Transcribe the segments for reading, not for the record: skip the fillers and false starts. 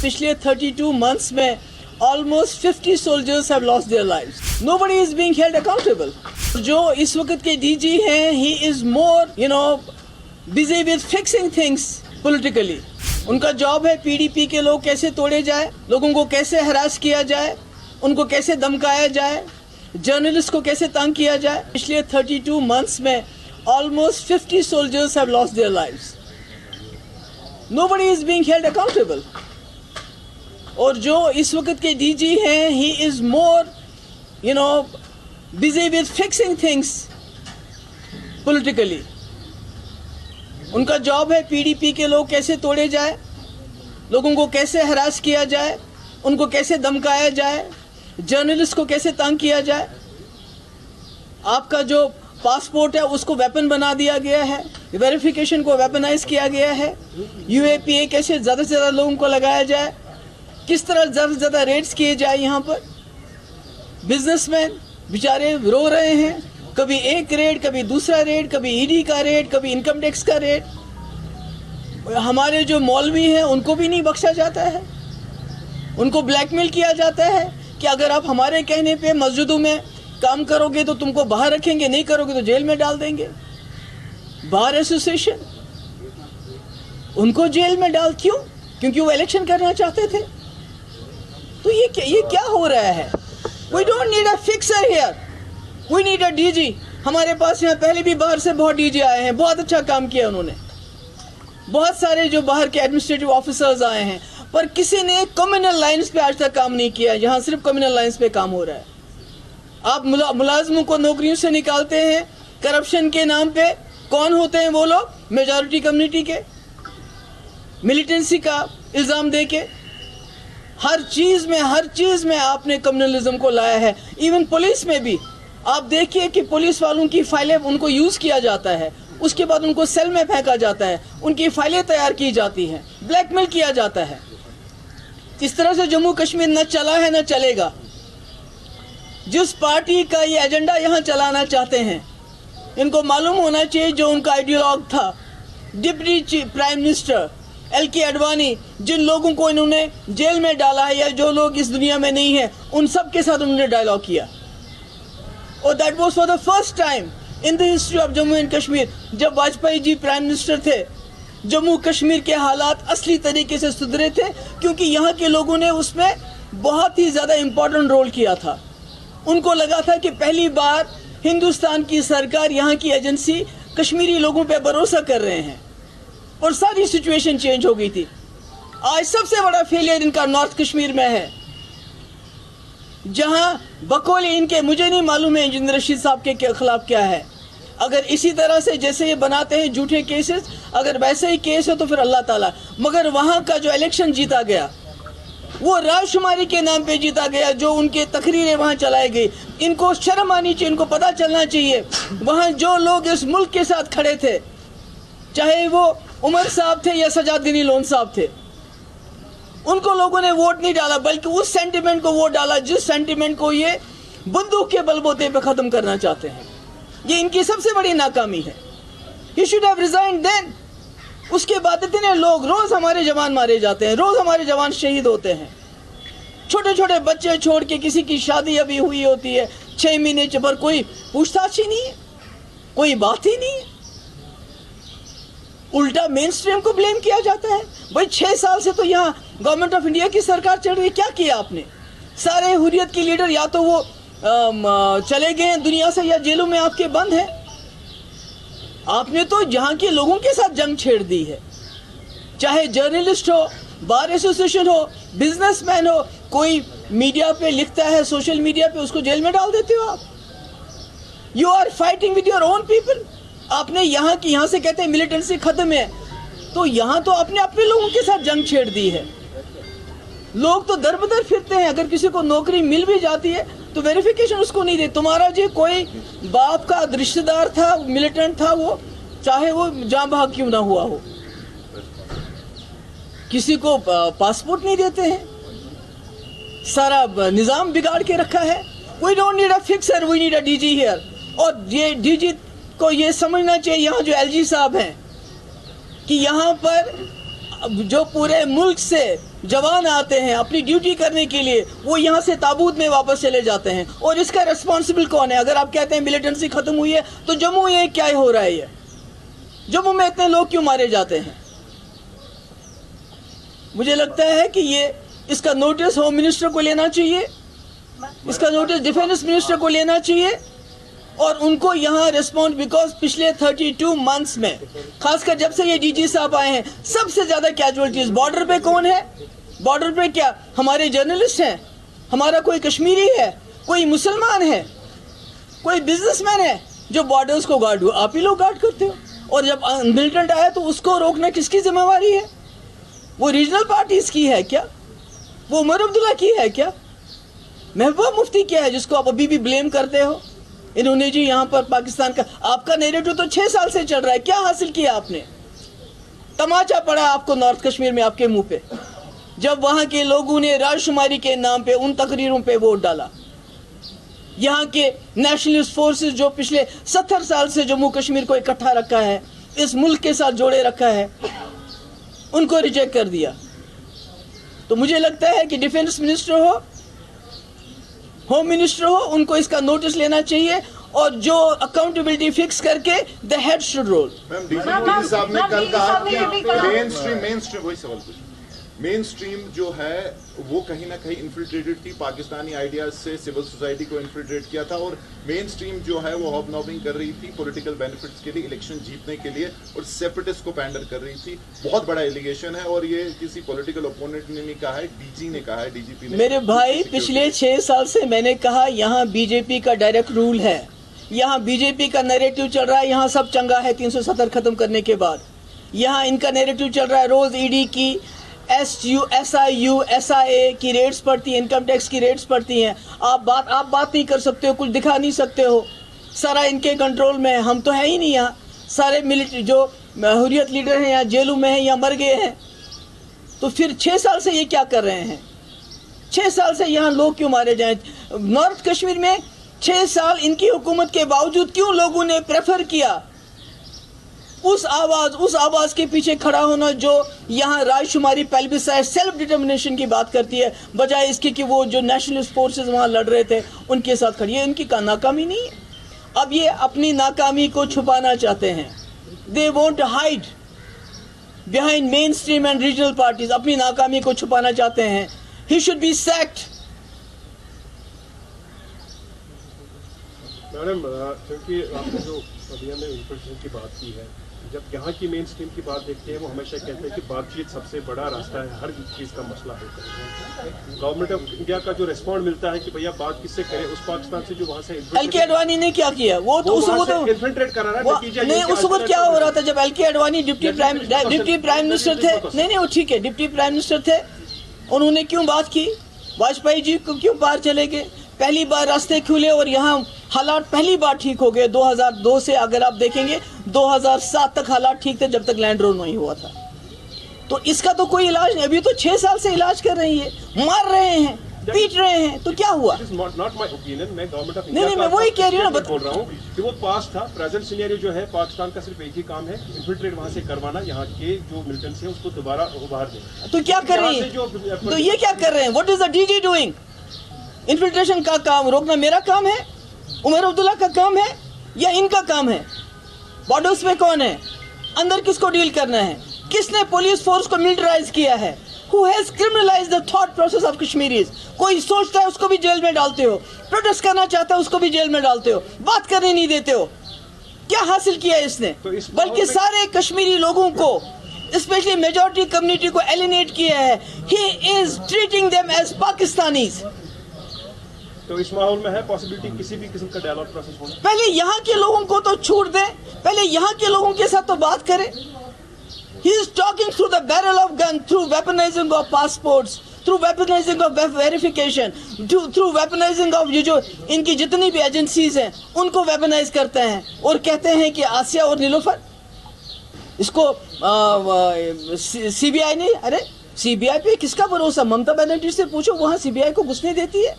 पिछले 32 months में almost 50 soldiers have lost their lives. Nobody is being held accountable. जो इस वक्त के DG हैं, he is more, busy with fixing things politically. उनका जॉब है PDP के लोग कैसे तोड़े जाए, लोगों को कैसे हरास किया जाए, उनको कैसे धमकाया जाए, जर्नलिस्ट को कैसे तंग किया जाए. पिछले 32 months में almost 50 soldiers have lost their lives. Nobody is being held accountable. और जो इस वक्त के DG हैं, he is more, busy with fixing things politically. उनका जॉब है PDP के लोग कैसे तोड़े जाए, लोगों को कैसे हरास किया जाए, उनको कैसे धमकाया जाए, जर्नलिस्ट को कैसे तंग किया जाए. आपका जो पासपोर्ट है उसको वेपन बना दिया गया है, वेरिफिकेशन को वेपनाइज किया गया है. UAPA कैसे ज़्यादा से ज़्यादा लोगों को लगाया जाए, किस तरह ज़्यादा से ज़्यादा रेड्स किए जाए. यहाँ पर बिजनेसमैन बेचारे रो रहे हैं, कभी एक रेड, कभी दूसरा रेड, कभी ED का रेड, कभी इनकम टैक्स का रेड. हमारे जो मौलवी हैं उनको भी नहीं बख्शा जाता है, उनको ब्लैकमेल किया जाता है कि अगर आप हमारे कहने पे मस्जिदों में काम करोगे तो तुमको बाहर रखेंगे, नहीं करोगे तो जेल में डाल देंगे. बार एसोसिएशन उनको जेल में डाल, क्यों? क्योंकि वो इलेक्शन करना चाहते थे. तो ये क्या हो रहा है? We don't need a fixer here. We need a DG. हमारे पास यहाँ पहले भी बाहर से बहुत DG आए हैं, बहुत अच्छा काम किया उन्होंने. बहुत सारे जो बाहर के एडमिनिस्ट्रेटिव ऑफिसर्स आए हैं, पर किसी ने कम्युनल लाइन्स पे आज तक काम नहीं किया. यहाँ सिर्फ कम्युनल लाइन्स पे काम हो रहा है. आप मुलाजमों को नौकरियों से निकालते हैं करप्शन के नाम पे. कौन होते हैं वो लोग? मेजॉरिटी कम्युनिटी के, मिलिटेंसी का इल्ज़ाम दे के. हर चीज़ में आपने कम्युनलिज्म को लाया है. इवन पुलिस में भी आप देखिए कि पुलिस वालों की फाइलें उनको यूज़ किया जाता है, उसके बाद उनको सेल में फेंका जाता है, उनकी फाइलें तैयार की जाती हैं, ब्लैकमेल किया जाता है. इस तरह से जम्मू कश्मीर न चला है न चलेगा. जिस पार्टी का ये एजेंडा यहाँ चलाना चाहते हैं, इनको मालूम होना चाहिए जो उनका आइडियोलॉग था, deputy prime minister LK Advani, जिन लोगों को इन्होंने जेल में डाला है या जो लोग इस दुनिया में नहीं हैं, उन सब के साथ उन्होंने डायलॉग किया. और that was for the first time in the history of Jammu and Kashmir. जब वाजपेयी जी प्राइम मिनिस्टर थे, जम्मू कश्मीर के हालात असली तरीके से सुधरे थे, क्योंकि यहाँ के लोगों ने उसमें बहुत ही ज़्यादा इम्पोर्टेंट रोल किया था. उनको लगा था कि पहली बार हिंदुस्तान की सरकार, यहाँ की एजेंसी कश्मीरी लोगों पे भरोसा कर रहे हैं, और सारी सिचुएशन चेंज हो गई थी. आज सबसे बड़ा फेलियर इनका नॉर्थ कश्मीर में है, जहाँ बकौल इनके, मुझे नहीं मालूम है इंजीनियर रशीद साहब के खिलाफ क्या है. अगर इसी तरह से जैसे ये बनाते हैं झूठे केसेस, अगर वैसे ही केस हो तो फिर अल्लाह ताला. मगर वहाँ का जो इलेक्शन जीता गया वो रायशुमारी के नाम पे जीता गया, जो उनके तकरीरें वहाँ चलाई गई. इनको शर्म आनी चाहिए, इनको पता चलना चाहिए वहाँ जो लोग इस मुल्क के साथ खड़े थे, चाहे वो उमर साहब थे या सजाद गनी लोन साहब थे, उनको लोगों ने वोट नहीं डाला, बल्कि उस सेंटिमेंट को वोट डाला जिस सेंटिमेंट को ये बंदूक के बलबूते पे ख़त्म करना चाहते हैं. ये इनकी सबसे बड़ी नाकामी है. He should have resigned then. उसके बाद इतने लोग, रोज़ हमारे जवान मारे जाते हैं, रोज़ हमारे जवान शहीद होते हैं. छोटे छोटे बच्चे छोड़ के, किसी की शादी अभी हुई होती है 6 महीने पर कोई पूछताछ ही नहीं है, कोई बात ही नहीं है. उल्टा मेन स्ट्रीम को ब्लेम किया जाता है. भाई 6 साल से तो यहाँ गवर्नमेंट ऑफ इंडिया की सरकार चल रही है, क्या किया आपने? सारे हुर्रियत के लीडर या तो वो चले गए हैं दुनिया से या जेलों में आपके बंद हैं. आपने तो यहाँ के लोगों के साथ जंग छेड़ दी है. चाहे जर्नलिस्ट हो, बार एसोसिएशन हो, बिजनेसमैन हो, कोई मीडिया पे लिखता है, सोशल मीडिया पे, उसको जेल में डाल देते हो आप. You are fighting with your own people. आपने यहाँ से कहते हैं मिलिटेंसी खत्म है, तो यहाँ तो आपने अपने लोगों के साथ जंग छेड़ दी है. लोग तो दर बदर फिरते हैं. अगर किसी को नौकरी मिल भी जाती है तो वेरिफिकेशन उसको नहीं दे. तुम्हारा जो कोई बाप का रिश्तेदार था, मिलिटेंट था, वो चाहे वो जाँ भाग क्यों ना हुआ हो, किसी को पासपोर्ट नहीं देते हैं. सारा निज़ाम बिगाड़ के रखा है. We don't need a fixer, we need a DG here. और ये DG को ये समझना चाहिए, यहाँ जो LG साहब हैं, कि यहाँ पर जो पूरे मुल्क से जवान आते हैं अपनी ड्यूटी करने के लिए, वो यहाँ से ताबूत में वापस चले जाते हैं, और इसका रिस्पॉन्सिबल कौन है? अगर आप कहते हैं मिलिटेंसी खत्म हुई है तो जम्मू ये क्या हो रहा है? ये जम्मू में इतने लोग क्यों मारे जाते हैं? मुझे लगता है कि ये इसका नोटिस होम मिनिस्टर को लेना चाहिए, इसका नोटिस डिफेंस मिनिस्टर को लेना चाहिए, और उनको यहाँ रिस्पॉन्ड, बिकॉज पिछले 32 मंथ्स में, खासकर जब से ये डीजी साहब आए हैं, सबसे ज्यादा कैजुअलिटीज बॉर्डर पे कौन है? बॉर्डर पे क्या हमारे जर्नलिस्ट हैं? हमारा कोई कश्मीरी है, कोई मुसलमान है, कोई बिजनेसमैन है जो बॉर्डर्स को गार्ड हुआ? आप ही लोग गार्ड करते हो। और जब मिलिटेंट आया तो उसको रोकना किसकी जिम्मेवारी है? वो रीजनल पार्टीज की है क्या? वो उमर अब्दुल्ला की है क्या? महबूबा मुफ्ती क्या है जिसको आप अभी भी ब्लेम करते हो? इन्होंने जी यहाँ पर पाकिस्तान का, आपका नैरेटिव तो 6 साल से चल रहा है, क्या हासिल किया आपने? तमाचा पड़ा आपको नॉर्थ कश्मीर में आपके मुंह पे, जब वहां के लोगों ने राजशुमारी के नाम पे उन तकरीरों पे वोट डाला। यहाँ के नेशनलिस्ट फोर्सेस जो पिछले 70 साल से जम्मू कश्मीर को इकट्ठा रखा है, इस मुल्क के साथ जोड़े रखा है, उनको रिजेक्ट कर दिया। तो मुझे लगता है कि डिफेंस मिनिस्टर हो, होम मिनिस्टर हो, उनको इसका नोटिस लेना चाहिए, और जो अकाउंटेबिलिटी फिक्स करके the head should roll. Ma'am DG साहब ने कल कहा कि मेन स्ट्रीम जो है वो कहीं ना कहीं इन्फिल्ट्रेटेड थी, पाकिस्तानी आइडियाज से सिविल सोसाइटी को इन्फिल्ट्रेट किया था, और मेन स्ट्रीम जो है वो हॉबनॉबिंग कर रही थी पॉलिटिकल बेनिफिट्स के लिए, इलेक्शन जीतने के लिए, और सेपरेटिस्ट को पैंडर कर रही थी। बहुत बड़ा एलिगेशन है, और ये किसी पॉलिटिकल ओपोनेंट ने नहीं कहा है, डीजी ने कहा है, डीजीपी ने। मेरे भाई पिछले 6 साल से मैंने कहा यहाँ बीजेपी का डायरेक्ट रूल है, यहाँ बीजेपी का नैरेटिव चल रहा है, यहाँ सब चंगा है 370 खत्म करने के बाद। यहाँ इनका नैरेटिव चल रहा है, रोज ईडी की, SIU, SIA की रेट्स पड़ती हैं, इनकम टैक्स की रेट्स पड़ती हैं। आप बात नहीं कर सकते हो, कुछ दिखा नहीं सकते हो, सारा इनके कंट्रोल में है। हम तो है ही नहीं यहाँ, सारे मिलिट्री जो हुर्रियत लीडर हैं यहाँ जेलों में हैं या मर गए हैं। तो फिर 6 साल से ये क्या कर रहे हैं? 6 साल से यहाँ लोग क्यों मारे जाएं? नॉर्थ कश्मीर में 6 साल इनकी हुकूमत के बावजूद क्यों लोगों ने प्रेफर किया उस आवाज के पीछे खड़ा होना जो यहाँ राजशुमारी, पेल्बिसाइड, सेल्फ डिटर्मिनेशन की बात करती है, बजाय इसके कि वो जो नेशनलिस्ट फोर्सेस वहाँ लड़ रहे थे उनके साथ खड़ी है। इनकी नाकामी नहीं है, अब ये अपनी नाकामी को छुपाना चाहते हैं। They want to hide behind mainstream and regional parties, अपनी नाकामी को छुपाना चाहते हैं। He should be sacked. Madam, क्योंकि आपने जो अभी हमें इन्फॉर्मेशन की बात की है, जब यहाँ की मेन स्ट्रीम की बात देखते हैं, वो हमेशा कहते हैं कि बातचीत सबसे बड़ा रास्ता है हर चीज़ का मसला होता है। गवर्नमेंट ऑफ इंडिया का जो रिस्पॉन्ड मिलता है कि भैया बात किससे करें, उस पाकिस्तान से जो वहाँ से LK अडवाणी ने क्या किया? वो तो उस वक्त इन्फिल्ट्रेट करा रहा है। नहीं, उस वक्त क्या हो रहा था जब LK Advani deputy prime minister थे? नहीं, वो ठीक है, डिप्टी प्राइम मिनिस्टर थे, उन्होंने क्यों बात की? वाजपेयी जी को क्यों बाहर चले गए? पहली बार रास्ते खुले और यहाँ हालात पहली बार ठीक हो गए। 2002 से अगर आप देखेंगे 2007 तक हालात ठीक थे, जब तक लैंड रोल नहीं हुआ था। तो इसका तो कोई इलाज नहीं। अभी तो 6 साल से इलाज कर रही है, मार रहे हैं, पीट रहे हैं, तो क्या हुआ? नहीं, मैं वही कह रही हूँ ना, बोल रहा हूँ कि वो पास था। प्रेजेंट सिनेरियो जो है, पाकिस्तान का सिर्फ एक ही काम है, इन्फिल्ट्रेट वहाँ से करवाना, यहाँ के जो मिलिटेंट्स हैं उसको दोबारा उभार देना। तो क्या कर रही है? तो ये क्या कर रहे हैं? What is the DG doing? Infiltration का काम रोकना मेरा काम है, उमर अब्दुल्ला का काम है, या इनका काम है? बॉर्डर्स पे कौन है? अंदर किसको डील करना है? किसने पुलिस फोर्स को मिलिटराइज किया है? Who has criminalized the thought process of Kashmiris? कोई सोचता है उसको भी जेल में डालते हो, प्रोटेस्ट करना चाहता है उसको भी जेल में डालते हो, बात करने नहीं देते हो। क्या हासिल किया इसने? बल्कि सारे कश्मीरी लोगों को, स्पेशली मेजॉरिटी कम्युनिटी को एलिनेट किया है। He is treating them as Pakistanis. तो इस माहौल में है पॉसिबिलिटी किसी भी किस्म का डायलॉग प्रोसेस होना? पहले यहाँ के लोगों को तो छूट दें, पहले यहाँ के लोगों के साथ तो बात करें। He is talking through the barrel of gun, through weaponizing of passports, through weaponizing of verification, through weaponizing of ये जो इनकी जितनी भी एजेंसीज हैं उनको वेपनाइज करते हैं, और कहते हैं कि आसिया और नीलोफर इसको CBI ने, अरे CBI पे किसका भरोसा? ममता बनर्जी से पूछो, वहाँ CBI को घुसने देती है?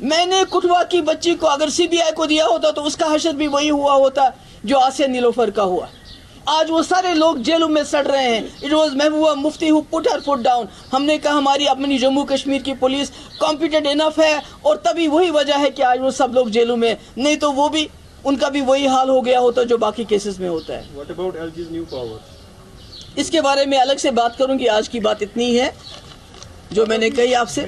मैंने कुटवा की बच्ची को अगर CBI को दिया होता तो उसका हशर भी वही हुआ होता जो आसिया नीलोफर का हुआ। آج وہ سارے لوگ جیلوں میں سڑ رہے ہیں. It was Mehbooba Mufti who put her foot down. ہم نے کہا ہماری اپنی جموں کشمیر کی پولیس کمپیٹنٹ انف ہے, اور تبھی وہی وجہ ہے کہ آج وہ سب لوگ جیلوں میں, نہیں تو وہ بھی ان کا بھی وہی حال ہو گیا ہوتا جو باقی کیسز میں ہوتا ہے. What about LG's new powers? اس کے بارے میں الگ سے بات کروں گی, آج کی بات اتنی ہے جو میں نے کہی آپ سے.